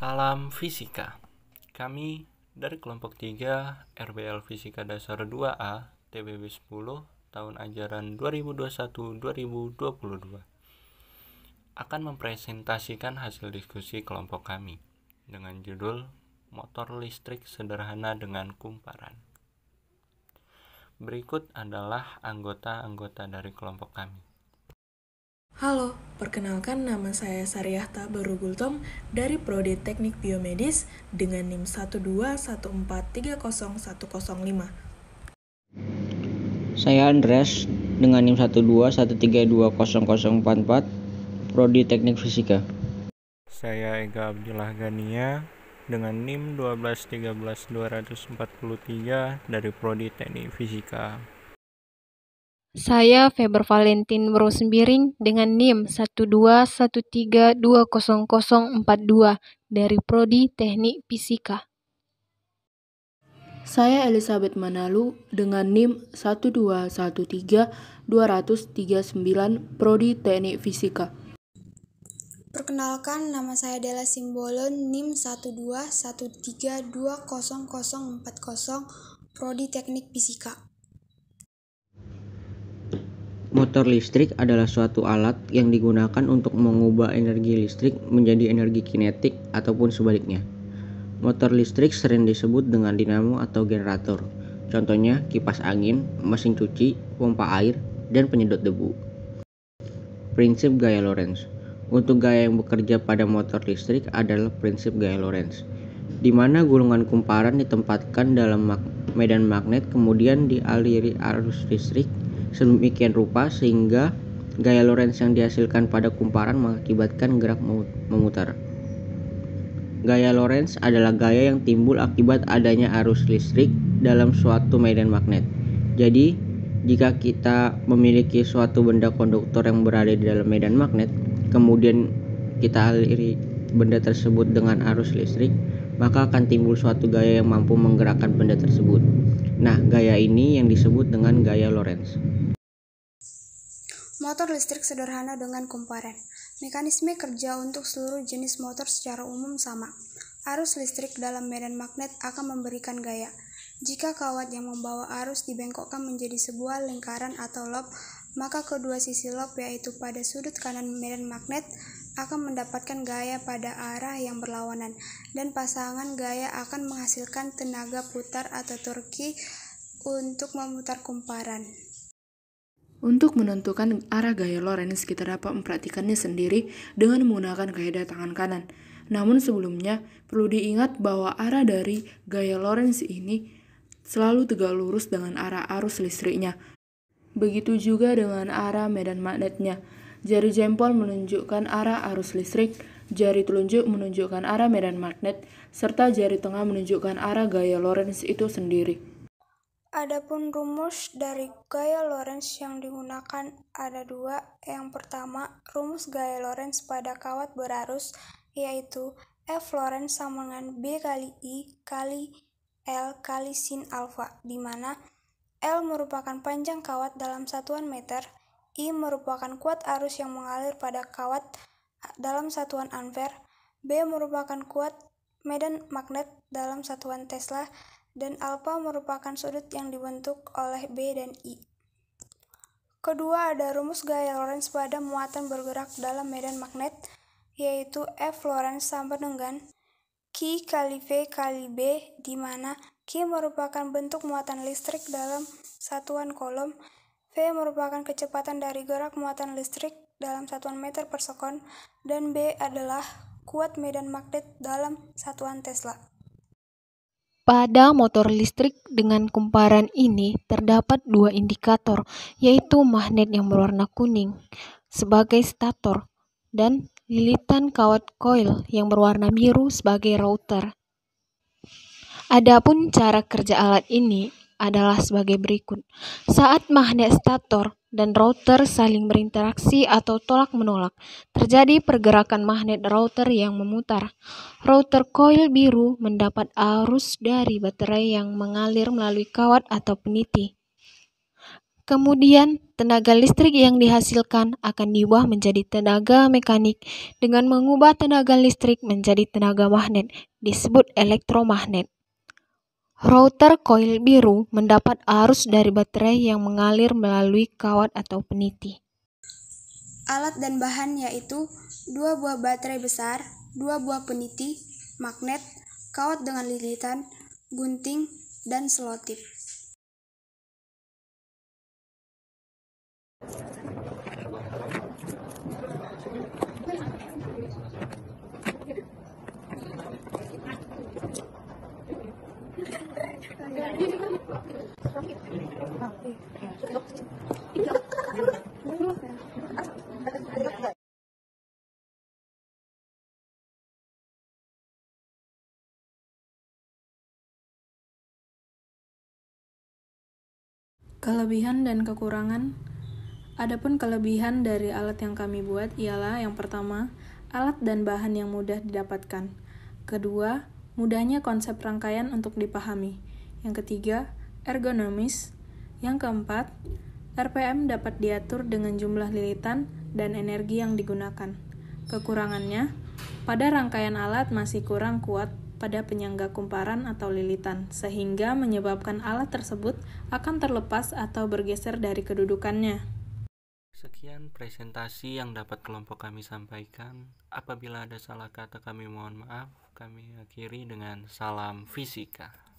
Salam Fisika. Kami dari kelompok 3 RBL Fisika Dasar 2A TBB 10 tahun ajaran 2021-2022 akan mempresentasikan hasil diskusi kelompok kami dengan judul Motor Listrik Sederhana dengan Kumparan. Berikut adalah anggota-anggota dari kelompok kami. Halo, perkenalkan nama saya Saryahta Barugultom dari Prodi Teknik Biomedis dengan NIM 121430105. Saya Andreas dengan NIM 121320044, Prodi Teknik Fisika. Saya Ega Abdillah Gania dengan NIM 1213243 dari Prodi Teknik Fisika. Saya Feber Valentin Sembiring dengan NIM 121320042 dari Prodi Teknik Fisika. Saya Elizabeth Manalu dengan NIM 1213239 Prodi Teknik Fisika. Perkenalkan, nama saya Della Simbolon, NIM 121320040 Prodi Teknik Fisika. Motor listrik adalah suatu alat yang digunakan untuk mengubah energi listrik menjadi energi kinetik ataupun sebaliknya. Motor listrik sering disebut dengan dinamo atau generator. Contohnya kipas angin, mesin cuci, pompa air, dan penyedot debu. Prinsip gaya Lorentz. Untuk gaya yang bekerja pada motor listrik adalah prinsip gaya Lorentz, di mana gulungan kumparan ditempatkan dalam medan magnet kemudian dialiri arus listrik sedemikian rupa sehingga gaya Lorentz yang dihasilkan pada kumparan mengakibatkan gerak memutar. Gaya Lorentz adalah gaya yang timbul akibat adanya arus listrik dalam suatu medan magnet. Jadi, jika kita memiliki suatu benda konduktor yang berada di dalam medan magnet, kemudian kita aliri benda tersebut dengan arus listrik, maka akan timbul suatu gaya yang mampu menggerakkan benda tersebut. Nah, gaya ini yang disebut dengan gaya Lorentz. Motor listrik sederhana dengan kumparan. Mekanisme kerja untuk seluruh jenis motor secara umum sama. Arus listrik dalam medan magnet akan memberikan gaya. Jika kawat yang membawa arus dibengkokkan menjadi sebuah lingkaran atau lob, maka kedua sisi lob yaitu pada sudut kanan medan magnet akan mendapatkan gaya pada arah yang berlawanan, dan pasangan gaya akan menghasilkan tenaga putar atau torki untuk memutar kumparan. Untuk menentukan arah gaya Lorentz, kita dapat mempraktikannya sendiri dengan menggunakan kaidah tangan kanan. Namun sebelumnya, perlu diingat bahwa arah dari gaya Lorentz ini selalu tegak lurus dengan arah arus listriknya. Begitu juga dengan arah medan magnetnya. Jari jempol menunjukkan arah arus listrik, jari telunjuk menunjukkan arah medan magnet, serta jari tengah menunjukkan arah gaya Lorentz itu sendiri. Adapun rumus dari gaya Lorentz yang digunakan ada dua. Yang pertama, rumus gaya Lorentz pada kawat berarus, yaitu F Lorentz sama dengan B kali I kali L kali sin alfa, di mana L merupakan panjang kawat dalam satuan meter, I merupakan kuat arus yang mengalir pada kawat dalam satuan ampere, B merupakan kuat medan magnet dalam satuan Tesla, dan alfa merupakan sudut yang dibentuk oleh B dan I. Kedua, ada rumus gaya Lorentz pada muatan bergerak dalam medan magnet, yaitu F Lorentz sama dengan Q kali V kali B, di mana Q merupakan bentuk muatan listrik dalam satuan kolom, V merupakan kecepatan dari gerak muatan listrik dalam satuan meter per sekon, dan B adalah kuat medan magnet dalam satuan Tesla. Pada motor listrik dengan kumparan ini terdapat dua indikator, yaitu magnet yang berwarna kuning sebagai stator dan lilitan kawat koil yang berwarna biru sebagai rotor. Adapun cara kerja alat ini adalah sebagai berikut. Saat magnet stator dan rotor saling berinteraksi atau tolak-menolak, terjadi pergerakan magnet rotor yang memutar. Rotor koil biru mendapat arus dari baterai yang mengalir melalui kawat atau peniti. Kemudian, tenaga listrik yang dihasilkan akan diubah menjadi tenaga mekanik dengan mengubah tenaga listrik menjadi tenaga magnet, disebut elektromagnet. Router koil biru mendapat arus dari baterai yang mengalir melalui kawat atau peniti. Alat dan bahan yaitu 2 buah baterai besar, 2 buah peniti, magnet, kawat dengan lilitan, gunting, dan selotip. Kelebihan dan kekurangan. Adapun kelebihan dari alat yang kami buat ialah yang pertama, alat dan bahan yang mudah didapatkan. Kedua, mudahnya konsep rangkaian untuk dipahami. Yang ketiga, ergonomis. Yang keempat, RPM dapat diatur dengan jumlah lilitan dan energi yang digunakan. Kekurangannya, pada rangkaian alat masih kurang kuat pada penyangga kumparan atau lilitan, sehingga menyebabkan alat tersebut akan terlepas atau bergeser dari kedudukannya. Sekian presentasi yang dapat kelompok kami sampaikan. Apabila ada salah kata kami mohon maaf. Kami akhiri dengan salam fisika.